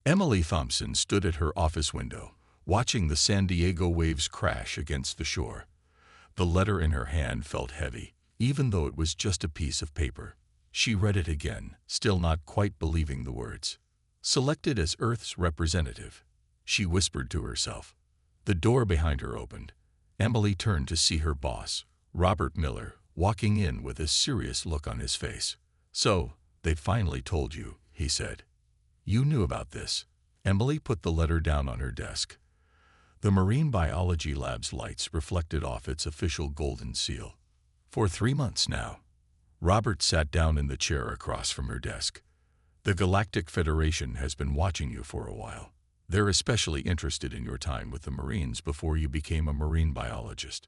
Emily Thompson stood at her office window, watching the San Diego waves crash against the shore. The letter in her hand felt heavy, even though it was just a piece of paper. She read it again, still not quite believing the words. Selected as Earth's representative, she whispered to herself. The door behind her opened. Emily turned to see her boss, Robert Miller, walking in with a serious look on his face. "So, they finally told you," he said. "You knew about this." Emily put the letter down on her desk. The Marine Biology Lab's lights reflected off its official golden seal. "For 3 months now." Robert sat down in the chair across from her desk. "The Galactic Federation has been watching you for a while. They're especially interested in your time with the Marines before you became a marine biologist."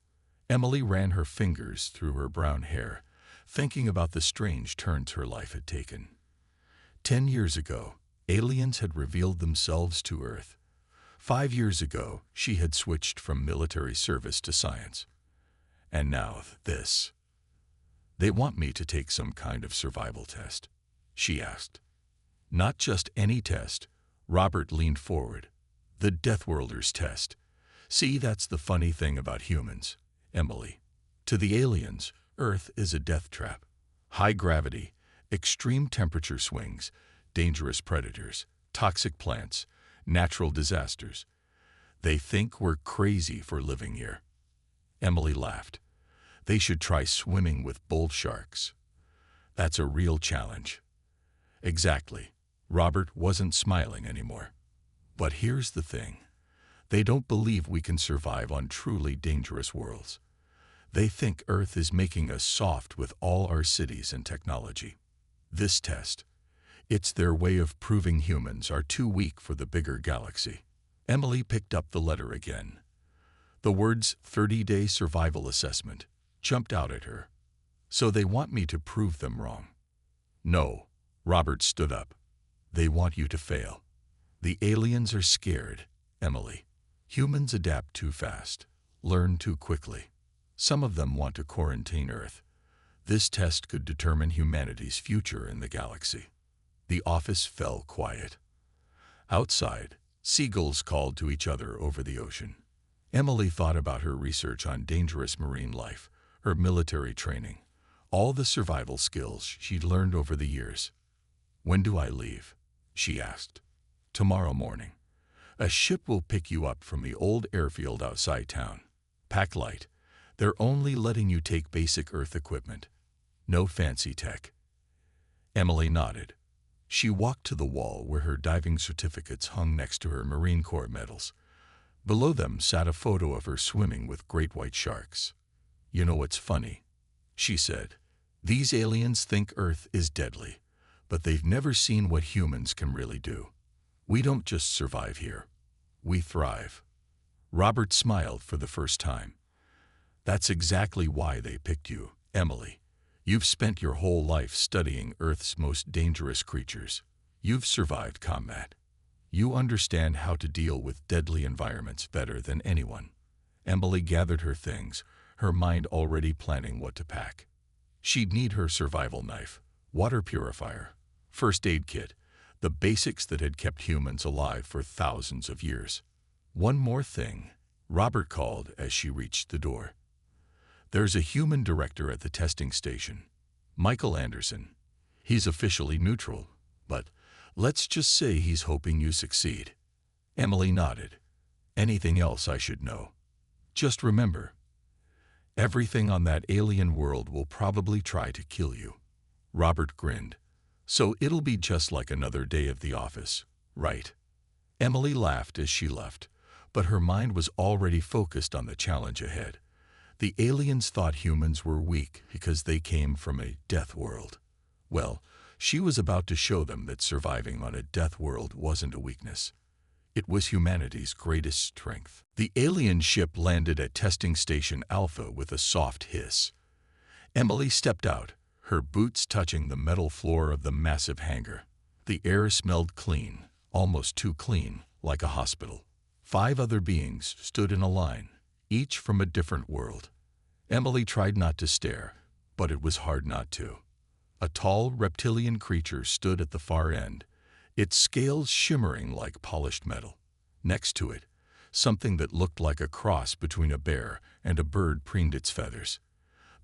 Emily ran her fingers through her brown hair, thinking about the strange turns her life had taken. 10 years ago, aliens had revealed themselves to Earth. 5 years ago, she had switched from military service to science. And now this. "They want me to take some kind of survival test?" she asked. "Not just any test." Robert leaned forward. "The Deathworlders test. See, that's the funny thing about humans, Emily. To the aliens, Earth is a death trap. High gravity, extreme temperature swings, dangerous predators, toxic plants, natural disasters. They think we're crazy for living here." Emily laughed. "They should try swimming with bull sharks. That's a real challenge." "Exactly." Robert wasn't smiling anymore. "But here's the thing. They don't believe we can survive on truly dangerous worlds. They think Earth is making us soft with all our cities and technology. This test, it's their way of proving humans are too weak for the bigger galaxy." Emily picked up the letter again. The words 30-day survival assessment jumped out at her. "So they want me to prove them wrong?" "No." Robert stood up. "They want you to fail. The aliens are scared, Emily. Humans adapt too fast, learn too quickly. Some of them want to quarantine Earth. This test could determine humanity's future in the galaxy." The office fell quiet. Outside, seagulls called to each other over the ocean. Emily thought about her research on dangerous marine life, her military training, all the survival skills she'd learned over the years. "When do I leave?" she asked. "Tomorrow morning. A ship will pick you up from the old airfield outside town. Pack light. They're only letting you take basic Earth equipment. No fancy tech." Emily nodded. She walked to the wall where her diving certificates hung next to her Marine Corps medals. Below them sat a photo of her swimming with great white sharks. "You know what's funny?" she said. "These aliens think Earth is deadly, but they've never seen what humans can really do. We don't just survive here. We thrive." Robert smiled for the first time. "That's exactly why they picked you, Emily. You've spent your whole life studying Earth's most dangerous creatures. You've survived combat. You understand how to deal with deadly environments better than anyone." Emily gathered her things, her mind already planning what to pack. She'd need her survival knife, water purifier, first aid kit, the basics that had kept humans alive for thousands of years. "One more thing," Robert called as she reached the door. "There's a human director at the testing station, Michael Anderson. He's officially neutral, but let's just say he's hoping you succeed." Emily nodded. "Anything else I should know?" "Just remember, everything on that alien world will probably try to kill you." Robert grinned. "So it'll be just like another day of the office, right?" Emily laughed as she left, but her mind was already focused on the challenge ahead. The aliens thought humans were weak because they came from a death world. Well, she was about to show them that surviving on a death world wasn't a weakness. It was humanity's greatest strength. The alien ship landed at Testing Station Alpha with a soft hiss. Emily stepped out, her boots touching the metal floor of the massive hangar. The air smelled clean, almost too clean, like a hospital. 5 other beings stood in a line, each from a different world. Emily tried not to stare, but it was hard not to. A tall reptilian creature stood at the far end, its scales shimmering like polished metal. Next to it, something that looked like a cross between a bear and a bird preened its feathers.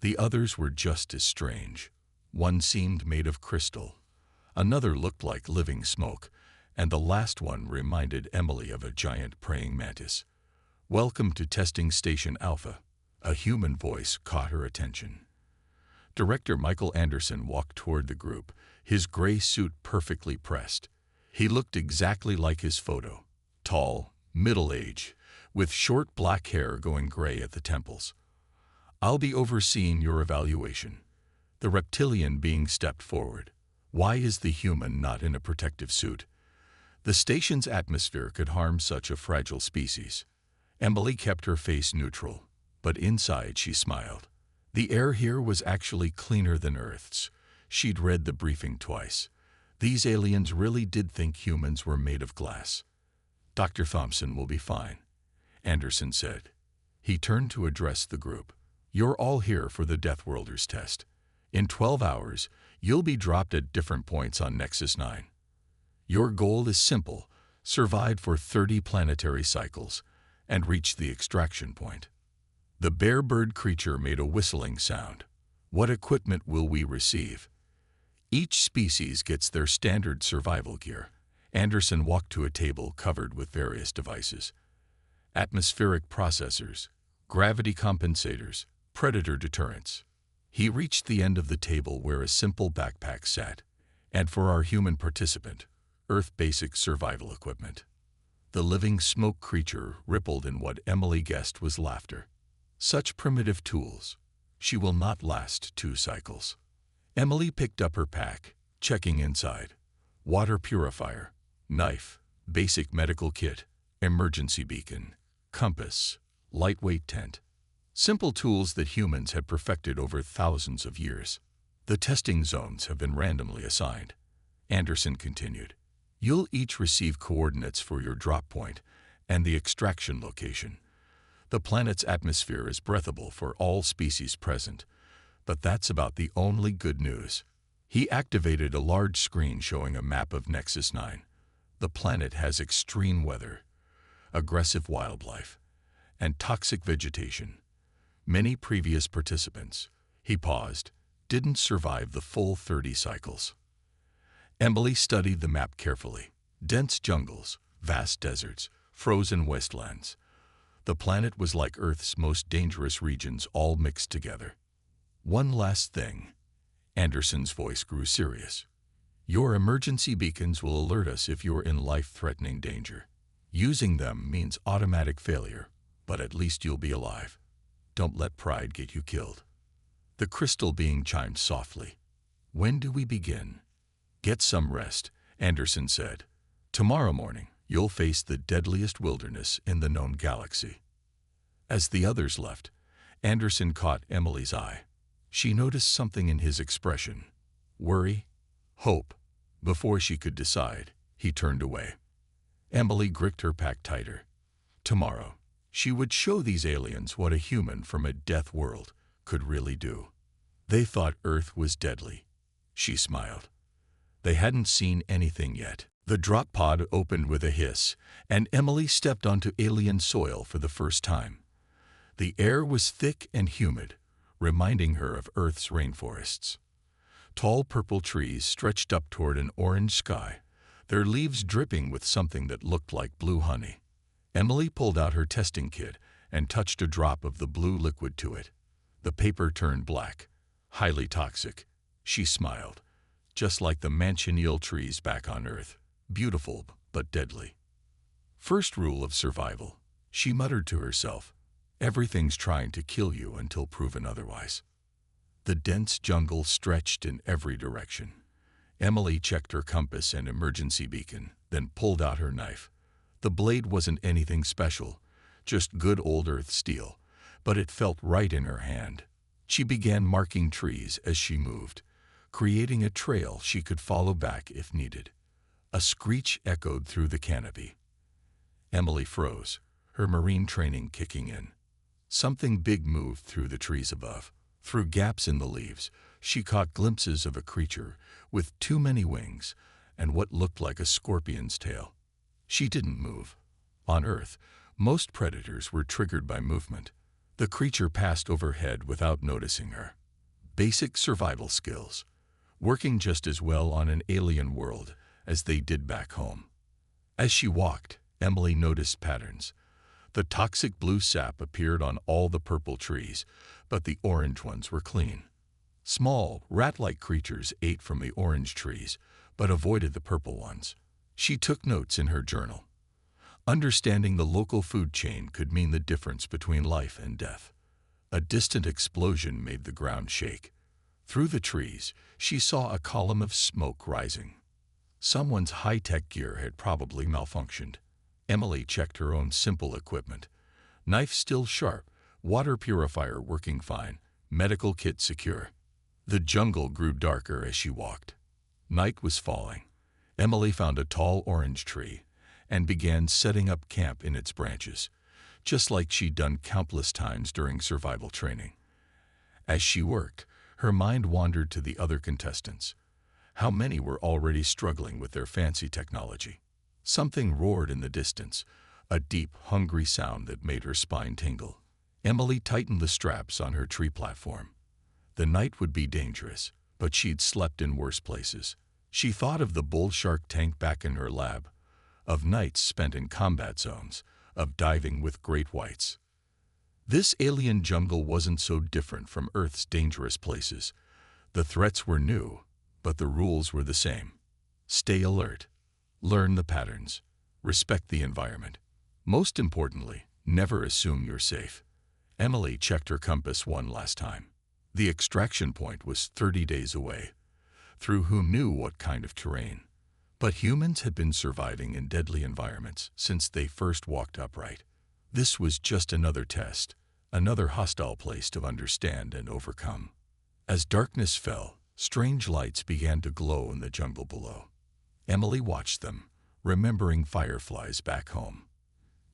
The others were just as strange. One seemed made of crystal, another looked like living smoke, and the last one reminded Emily of a giant praying mantis. "Welcome to Testing Station Alpha." A human voice caught her attention. Director Michael Anderson walked toward the group, his gray suit perfectly pressed. He looked exactly like his photo, tall, middle-aged, with short black hair going gray at the temples. "I'll be overseeing your evaluation." The reptilian being stepped forward. "Why is the human not in a protective suit? The station's atmosphere could harm such a fragile species." Emily kept her face neutral, but inside she smiled. The air here was actually cleaner than Earth's. She'd read the briefing twice. These aliens really did think humans were made of glass. "Dr. Thompson will be fine," Anderson said. He turned to address the group. "You're all here for the Deathworlders test. In 12 hours, you'll be dropped at different points on Nexus 9. Your goal is simple: survive for 30 planetary cycles and reach the extraction point." The bear bird creature made a whistling sound. "What equipment will we receive?" "Each species gets their standard survival gear." Anderson walked to a table covered with various devices. Atmospheric processors, gravity compensators, predator deterrents. He reached the end of the table where a simple backpack sat. "And for our human participant, Earth basic survival equipment." The living smoke creature rippled in what Emily guessed was laughter. "Such primitive tools. She will not last 2 cycles." Emily picked up her pack, checking inside. Water purifier, knife, basic medical kit, emergency beacon, compass, lightweight tent. Simple tools that humans had perfected over thousands of years. "The testing zones have been randomly assigned," Anderson continued. "You'll each receive coordinates for your drop point and the extraction location. The planet's atmosphere is breathable for all species present, but that's about the only good news." He activated a large screen showing a map of Nexus 9. "The planet has extreme weather, aggressive wildlife, and toxic vegetation. Many previous participants," he paused, "didn't survive the full 30 cycles." Emily studied the map carefully. Dense jungles, vast deserts, frozen wastelands. The planet was like Earth's most dangerous regions all mixed together. "One last thing." Anderson's voice grew serious. "Your emergency beacons will alert us if you're in life-threatening danger. Using them means automatic failure, but at least you'll be alive. Don't let pride get you killed." The crystal being chimed softly. "When do we begin?" "Get some rest," Anderson said. "Tomorrow morning, you'll face the deadliest wilderness in the known galaxy." As the others left, Anderson caught Emily's eye. She noticed something in his expression. Worry? Hope? Before she could decide, he turned away. Emily gripped her pack tighter. Tomorrow, she would show these aliens what a human from a death world could really do. They thought Earth was deadly. She smiled. They hadn't seen anything yet. The drop pod opened with a hiss, and Emily stepped onto alien soil for the first time. The air was thick and humid, reminding her of Earth's rainforests. Tall purple trees stretched up toward an orange sky, their leaves dripping with something that looked like blue honey. Emily pulled out her testing kit and touched a drop of the blue liquid to it. The paper turned black, highly toxic. She smiled, just like the manchineal trees back on Earth, beautiful but deadly. "First rule of survival," she muttered to herself. "Everything's trying to kill you until proven otherwise." The dense jungle stretched in every direction. Emily checked her compass and emergency beacon, then pulled out her knife. The blade wasn't anything special, just good old Earth steel, but it felt right in her hand. She began marking trees as she moved, creating a trail she could follow back if needed. A screech echoed through the canopy. Emily froze, her marine training kicking in. Something big moved through the trees above. Through gaps in the leaves, she caught glimpses of a creature with too many wings, and what looked like a scorpion's tail. She didn't move. On Earth, most predators were triggered by movement. The creature passed overhead without noticing her. Basic survival skills, working just as well on an alien world as they did back home. As she walked, Emily noticed patterns. The toxic blue sap appeared on all the purple trees, but the orange ones were clean. Small, rat-like creatures ate from the orange trees, but avoided the purple ones. She took notes in her journal. Understanding the local food chain could mean the difference between life and death. A distant explosion made the ground shake. Through the trees, she saw a column of smoke rising. Someone's high-tech gear had probably malfunctioned. Emily checked her own simple equipment. Knife still sharp, water purifier working fine, medical kit secure. The jungle grew darker as she walked. Night was falling. Emily found a tall orange tree and began setting up camp in its branches, just like she'd done countless times during survival training. As she worked, her mind wandered to the other contestants. How many were already struggling with their fancy technology? Something roared in the distance, a deep, hungry sound that made her spine tingle. Emily tightened the straps on her tree platform. The night would be dangerous, but she'd slept in worse places. She thought of the bull shark tank back in her lab, of nights spent in combat zones, of diving with great whites. This alien jungle wasn't so different from Earth's dangerous places. The threats were new, but the rules were the same. Stay alert. Learn the patterns. Respect the environment. Most importantly, never assume you're safe. Emily checked her compass one last time. The extraction point was 30 days away. Through who knew what kind of terrain? But humans had been surviving in deadly environments since they first walked upright. This was just another test, another hostile place to understand and overcome. As darkness fell, strange lights began to glow in the jungle below. Emily watched them, remembering fireflies back home.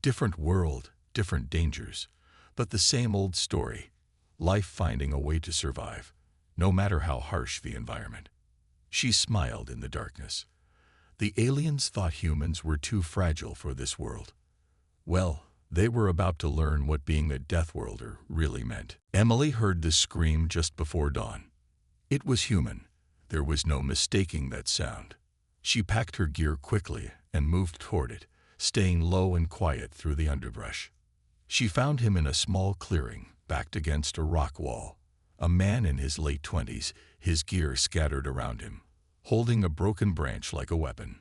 Different world, different dangers, but the same old story, life finding a way to survive, no matter how harsh the environment. She smiled in the darkness. The aliens thought humans were too fragile for this world. Well, they were about to learn what being a Deathworlder really meant. Emily heard the scream just before dawn. It was human. There was no mistaking that sound. She packed her gear quickly and moved toward it, staying low and quiet through the underbrush. She found him in a small clearing, backed against a rock wall. A man in his late 20s, his gear scattered around him, holding a broken branch like a weapon.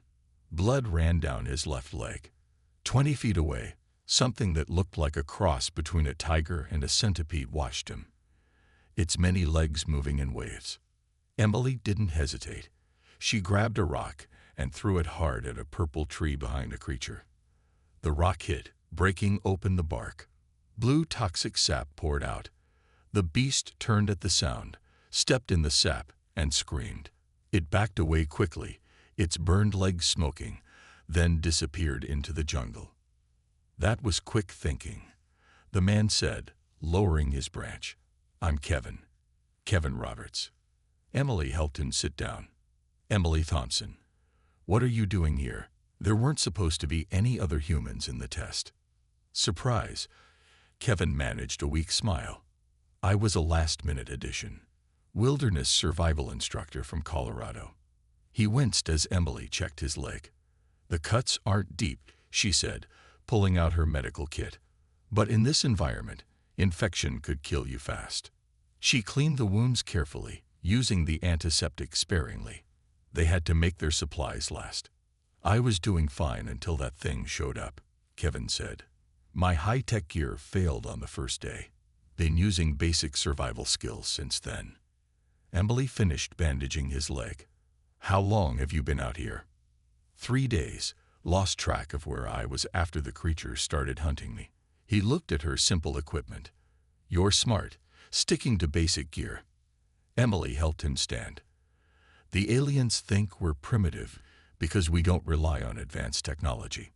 Blood ran down his left leg. 20 feet away, something that looked like a cross between a tiger and a centipede watched him, its many legs moving in waves. Emily didn't hesitate. She grabbed a rock and threw it hard at a purple tree behind the creature. The rock hit, breaking open the bark. Blue toxic sap poured out. The beast turned at the sound, stepped in the sap, and screamed. It backed away quickly, its burned legs smoking, then disappeared into the jungle. That was quick thinking. The man said, lowering his branch, "I'm Kevin. Kevin Roberts." Emily helped him sit down. "Emily Thompson, what are you doing here?" There weren't supposed to be any other humans in the test. Surprise, Kevin managed a weak smile. "I was a last-minute addition. Wilderness survival instructor from Colorado." He winced as Emily checked his leg. "The cuts aren't deep," she said, pulling out her medical kit. "But in this environment, infection could kill you fast." She cleaned the wounds carefully, using the antiseptic sparingly. They had to make their supplies last. "I was doing fine until that thing showed up," Kevin said. "My high-tech gear failed on the first day. Been using basic survival skills since then." Emily finished bandaging his leg. "How long have you been out here?" 3 days. Lost track of where I was after the creatures started hunting me." He looked at her simple equipment. "You're smart, sticking to basic gear." Emily helped him stand. "The aliens think we're primitive because we don't rely on advanced technology.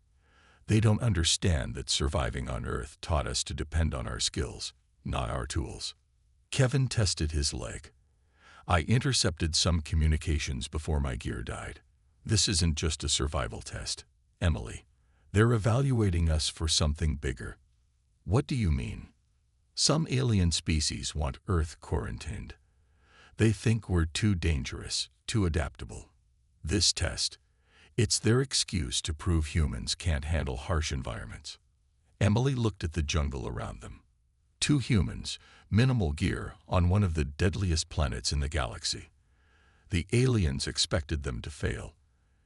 They don't understand that surviving on Earth taught us to depend on our skills, not our tools." Kevin tested his leg. "I intercepted some communications before my gear died. This isn't just a survival test, Emily. They're evaluating us for something bigger. What do you mean? Some alien species want Earth quarantined. They think we're too dangerous, too adaptable. This test, it's their excuse to prove humans can't handle harsh environments. Emily looked at the jungle around them. Two humans, minimal gear, on one of the deadliest planets in the galaxy. The aliens expected them to fail.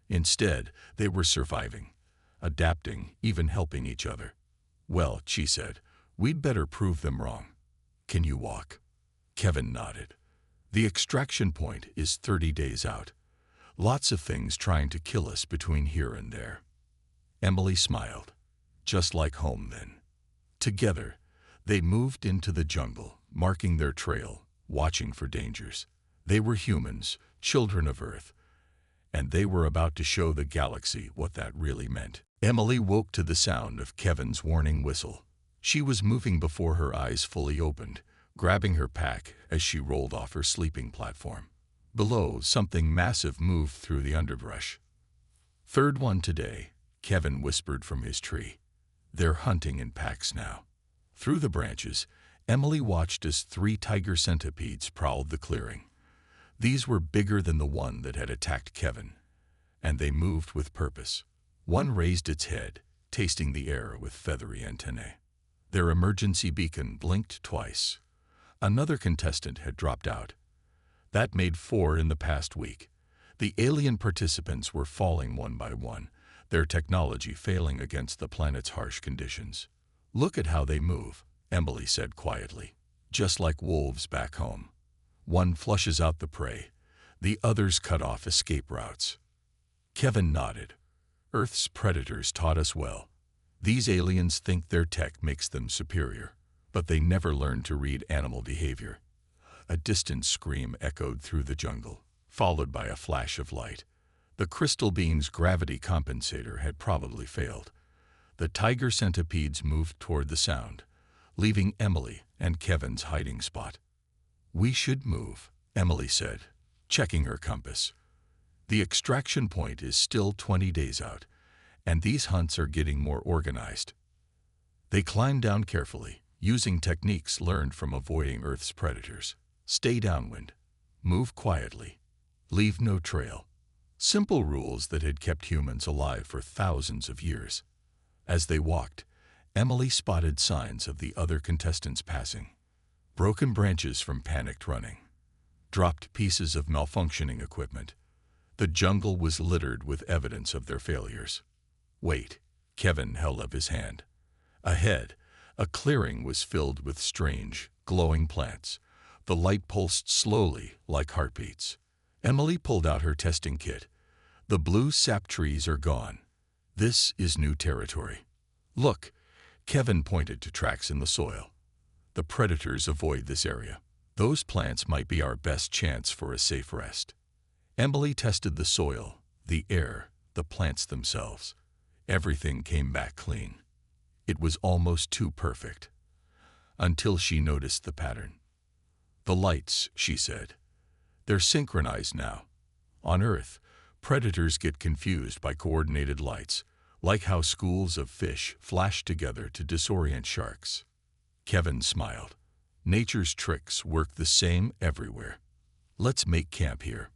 Instead, they were surviving, adapting, even helping each other. Well, she said, we'd better prove them wrong. Can you walk? Kevin nodded. The extraction point is 30 days out. Lots of things trying to kill us between here and there. Emily smiled. Just like home then. Together, they moved into the jungle, marking their trail, watching for dangers. They were humans, children of Earth, and they were about to show the galaxy what that really meant. Emily woke to the sound of Kevin's warning whistle. She was moving before her eyes fully opened, grabbing her pack as she rolled off her sleeping platform. Below, something massive moved through the underbrush. Third one today, Kevin whispered from his tree. They're hunting in packs now. Through the branches, Emily watched as 3 tiger centipedes prowled the clearing. These were bigger than the one that had attacked Kevin, and they moved with purpose. One raised its head, tasting the air with feathery antennae. Their emergency beacon blinked twice. Another contestant had dropped out. That made 4 in the past week. The alien participants were falling one by one, their technology failing against the planet's harsh conditions. Look at how they move, Emily said quietly. Just like wolves back home. One flushes out the prey, the others cut off escape routes. Kevin nodded. Earth's predators taught us well. These aliens think their tech makes them superior, but they never learned to read animal behavior. A distant scream echoed through the jungle, followed by a flash of light. The crystal beam's gravity compensator had probably failed. The tiger centipedes moved toward the sound, leaving Emily and Kevin's hiding spot. We should move, Emily said, checking her compass. The extraction point is still 20 days out, and these hunts are getting more organized. They climbed down carefully, using techniques learned from avoiding Earth's predators. Stay downwind, move quietly, leave no trail. Simple rules that had kept humans alive for thousands of years. As they walked, Emily spotted signs of the other contestants passing. Broken branches from panicked running. Dropped pieces of malfunctioning equipment. The jungle was littered with evidence of their failures. Wait, Kevin held up his hand. Ahead, a clearing was filled with strange, glowing plants. The light pulsed slowly, like heartbeats. Emily pulled out her testing kit. The blue sap trees are gone. This is new territory. Look, Kevin pointed to tracks in the soil. The predators avoid this area. Those plants might be our best chance for a safe rest. Emily tested the soil, the air, the plants themselves. Everything came back clean. It was almost too perfect. Until she noticed the pattern. The lights, she said. They're synchronized now. On Earth, predators get confused by coordinated lights, like how schools of fish flash together to disorient sharks. Kevin smiled. Nature's tricks work the same everywhere. Let's make camp here.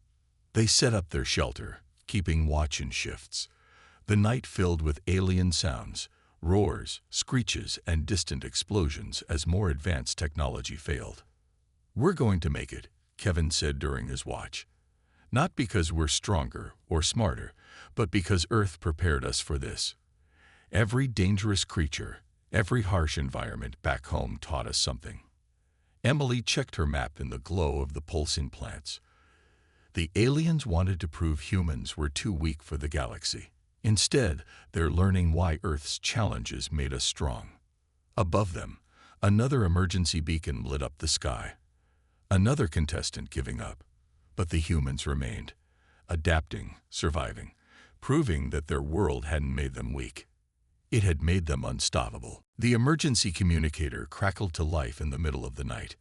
They set up their shelter, keeping watch in shifts. The night filled with alien sounds, roars, screeches, and distant explosions as more advanced technology failed. We're going to make it, Kevin said during his watch. Not because we're stronger or smarter, but because Earth prepared us for this. Every dangerous creature, every harsh environment back home taught us something. Emily checked her map in the glow of the pulsing plants. The aliens wanted to prove humans were too weak for the galaxy. Instead, they're learning why Earth's challenges made us strong. Above them, another emergency beacon lit up the sky. Another contestant giving up. But the humans remained, adapting, surviving, proving that their world hadn't made them weak. It had made them unstoppable. The emergency communicator crackled to life in the middle of the night.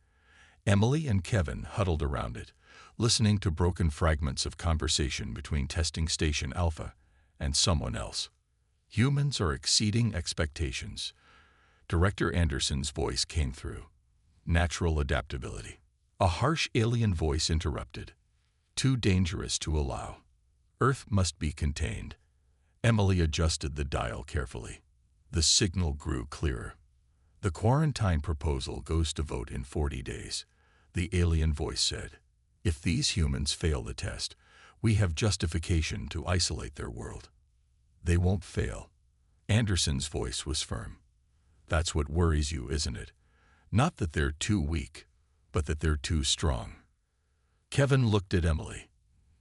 Emily and Kevin huddled around it, listening to broken fragments of conversation between testing station Alpha and someone else. Humans are exceeding expectations. Director Anderson's voice came through. Natural adaptability. A harsh alien voice interrupted. Too dangerous to allow. Earth must be contained. Emily adjusted the dial carefully. The signal grew clearer. The quarantine proposal goes to vote in 40 days, the alien voice said. If these humans fail the test, we have justification to isolate their world. They won't fail. Anderson's voice was firm. That's what worries you, isn't it? Not that they're too weak, but that they're too strong. Kevin looked at Emily.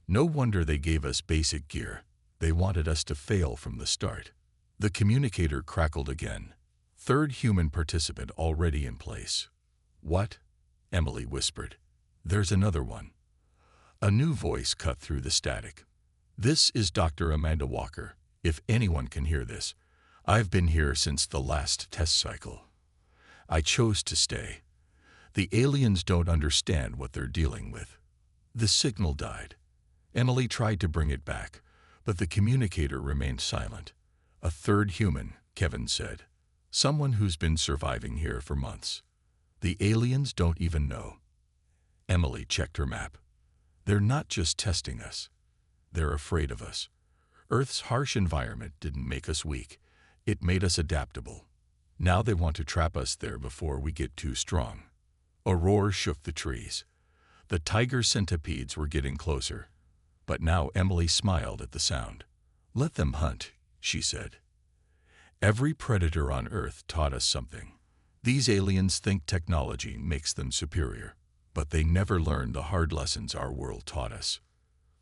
No wonder they gave us basic gear. They wanted us to fail from the start. The communicator crackled again. Third human participant already in place. What? Emily whispered. There's another one. A new voice cut through the static. This is Dr. Amanda Walker. If anyone can hear this, I've been here since the last test cycle. I chose to stay. The aliens don't understand what they're dealing with. The signal died. Emily tried to bring it back, but the communicator remained silent. A third human, Kevin said. Someone who's been surviving here for months. The aliens don't even know. Emily checked her map. They're not just testing us. They're afraid of us. Earth's harsh environment didn't make us weak. It made us adaptable. Now they want to trap us there before we get too strong. A roar shook the trees. The tiger centipedes were getting closer. But now Emily smiled at the sound. Let them hunt, she said. Every predator on Earth taught us something. These aliens think technology makes them superior, but they never learned the hard lessons our world taught us.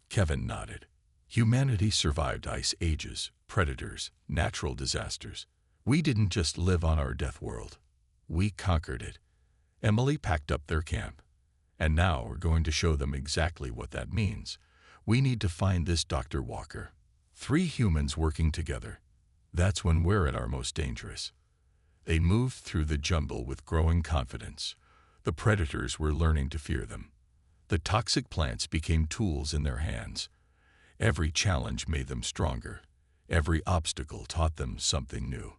Kevin nodded. Humanity survived ice ages, predators, natural disasters. We didn't just live on our death world. We conquered it. Emily packed up their camp. And now we're going to show them exactly what that means. We need to find this Dr. Walker. 3 humans working together. That's when we're at our most dangerous. They moved through the jungle with growing confidence. The predators were learning to fear them. The toxic plants became tools in their hands. Every challenge made them stronger. Every obstacle taught them something new.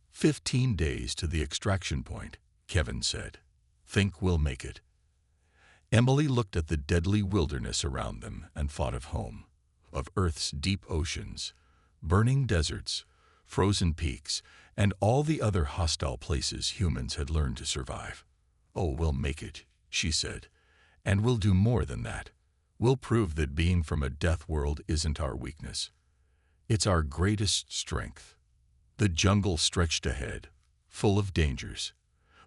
15 days to the extraction point, Kevin said. Think we'll make it. Emily looked at the deadly wilderness around them and thought of home, of Earth's deep oceans, burning deserts, frozen peaks, and all the other hostile places humans had learned to survive. Oh, we'll make it, she said, and we'll do more than that. We'll prove that being from a death world isn't our weakness. It's our greatest strength. The jungle stretched ahead, full of dangers,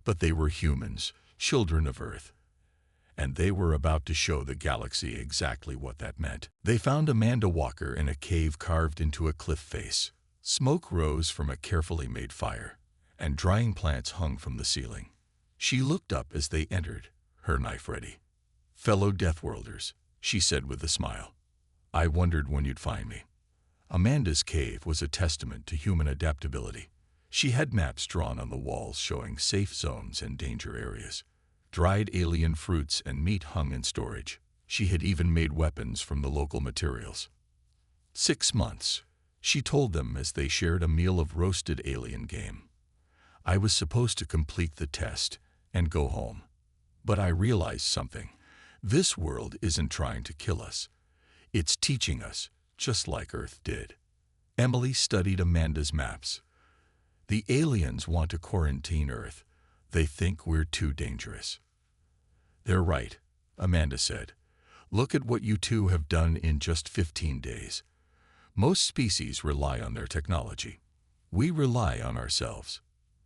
but they were humans, children of Earth. And they were about to show the galaxy exactly what that meant. They found Amanda Walker in a cave carved into a cliff face. Smoke rose from a carefully made fire, and drying plants hung from the ceiling. She looked up as they entered, her knife ready. Fellow Deathworlders, she said with a smile. I wondered when you'd find me. Amanda's cave was a testament to human adaptability. She had maps drawn on the walls showing safe zones and danger areas. Dried alien fruits and meat hung in storage. She had even made weapons from the local materials. 6 months, she told them as they shared a meal of roasted alien game. I was supposed to complete the test and go home. But I realized something. This world isn't trying to kill us. It's teaching us, just like Earth did. Emily studied Amanda's maps. The aliens want to quarantine Earth. They think we're too dangerous. They're right, Amanda said. Look at what you two have done in just 15 days. Most species rely on their technology. We rely on ourselves.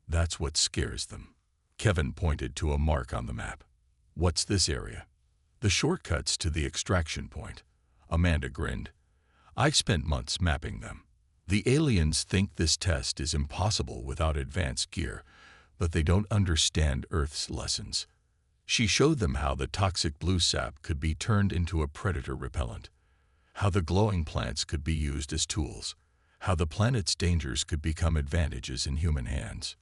That's what scares them. Kevin pointed to a mark on the map. What's this area? The shortcuts to the extraction point. Amanda grinned. I've spent months mapping them. The aliens think this test is impossible without advanced gear, but they don't understand Earth's lessons. She showed them how the toxic blue sap could be turned into a predator repellent, how the glowing plants could be used as tools, how the planet's dangers could become advantages in human hands.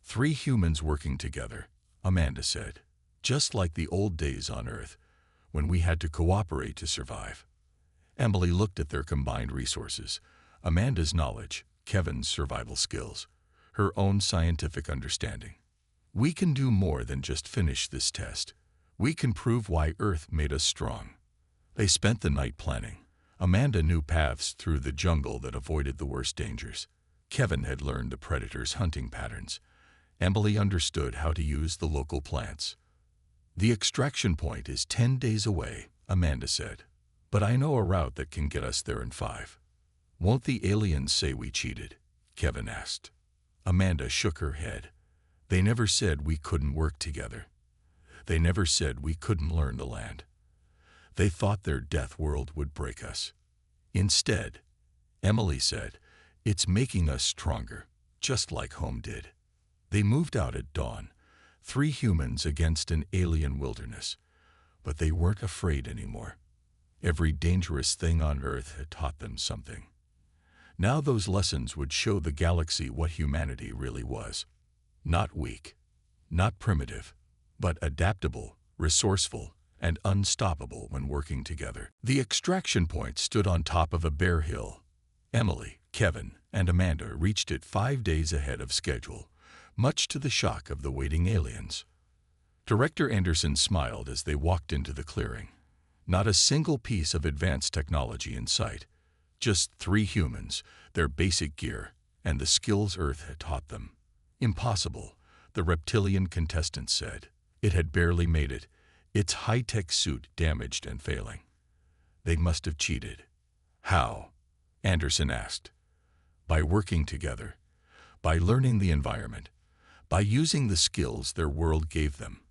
3 humans working together, Amanda said, just like the old days on Earth, when we had to cooperate to survive. Emily looked at their combined resources: Amanda's knowledge, Kevin's survival skills, her own scientific understanding. We can do more than just finish this test. We can prove why Earth made us strong. They spent the night planning. Amanda knew paths through the jungle that avoided the worst dangers. Kevin had learned the predators' hunting patterns. Emily understood how to use the local plants. The extraction point is 10 days away, Amanda said. But I know a route that can get us there in 5. Won't the aliens say we cheated? Kevin asked. Amanda shook her head. They never said we couldn't work together. They never said we couldn't learn the land. They thought their death world would break us. Instead, Emily said, it's making us stronger, just like home did. They moved out at dawn, 3 humans against an alien wilderness. But they weren't afraid anymore. Every dangerous thing on Earth had taught them something. Now those lessons would show the galaxy what humanity really was. Not weak, not primitive, but adaptable, resourceful, and unstoppable when working together. The extraction point stood on top of a bare hill. Emily, Kevin, and Amanda reached it 5 days ahead of schedule, much to the shock of the waiting aliens. Director Anderson smiled as they walked into the clearing. Not a single piece of advanced technology in sight. Just 3 humans, their basic gear, and the skills Earth had taught them. Impossible, the reptilian contestant said. It had barely made it, its high-tech suit damaged and failing. They must have cheated. How? Anderson asked. By working together, by learning the environment, by using the skills their world gave them.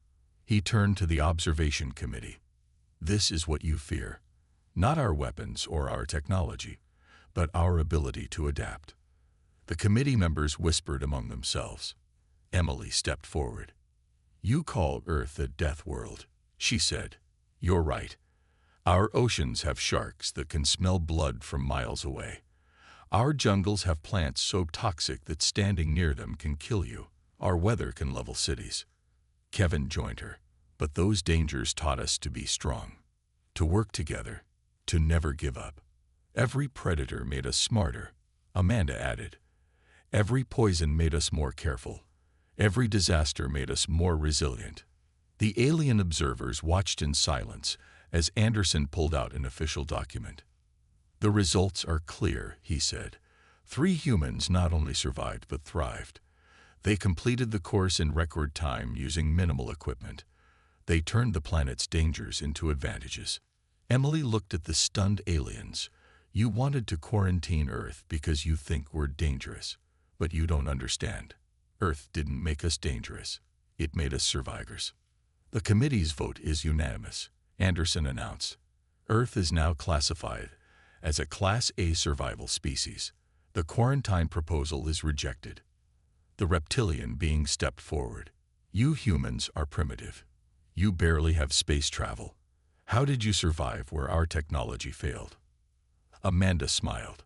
He turned to the observation committee. This is what you fear. Not our weapons or our technology, but our ability to adapt. The committee members whispered among themselves. Emily stepped forward. You call Earth a death world, she said. You're right. Our oceans have sharks that can smell blood from miles away. Our jungles have plants so toxic that standing near them can kill you. Our weather can level cities. Kevin joined her. But those dangers taught us to be strong, to work together, to never give up. Every predator made us smarter, Amanda added. Every poison made us more careful. Every disaster made us more resilient. The alien observers watched in silence as Anderson pulled out an official document. The results are clear, he said. 3 humans not only survived but thrived. They completed the course in record time using minimal equipment. They turned the planet's dangers into advantages. Emily looked at the stunned aliens. You wanted to quarantine Earth because you think we're dangerous. But you don't understand. Earth didn't make us dangerous. It made us survivors. The committee's vote is unanimous, Anderson announced. Earth is now classified as a Class A survival species. The quarantine proposal is rejected. The reptilian being stepped forward. You humans are primitive. You barely have space travel. How did you survive where our technology failed? Amanda smiled.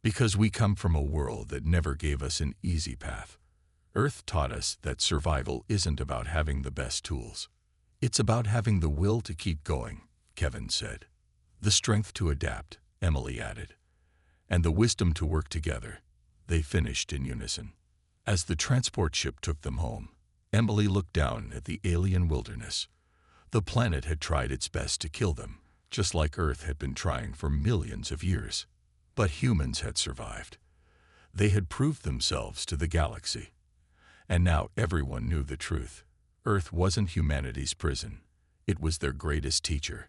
Because we come from a world that never gave us an easy path. Earth taught us that survival isn't about having the best tools. It's about having the will to keep going, Kevin said. The strength to adapt, Emily added. And the wisdom to work together. They finished in unison. As the transport ship took them home, Emily looked down at the alien wilderness. The planet had tried its best to kill them, just like Earth had been trying for millions of years. But humans had survived. They had proved themselves to the galaxy. And now everyone knew the truth. Earth wasn't humanity's prison. It was their greatest teacher.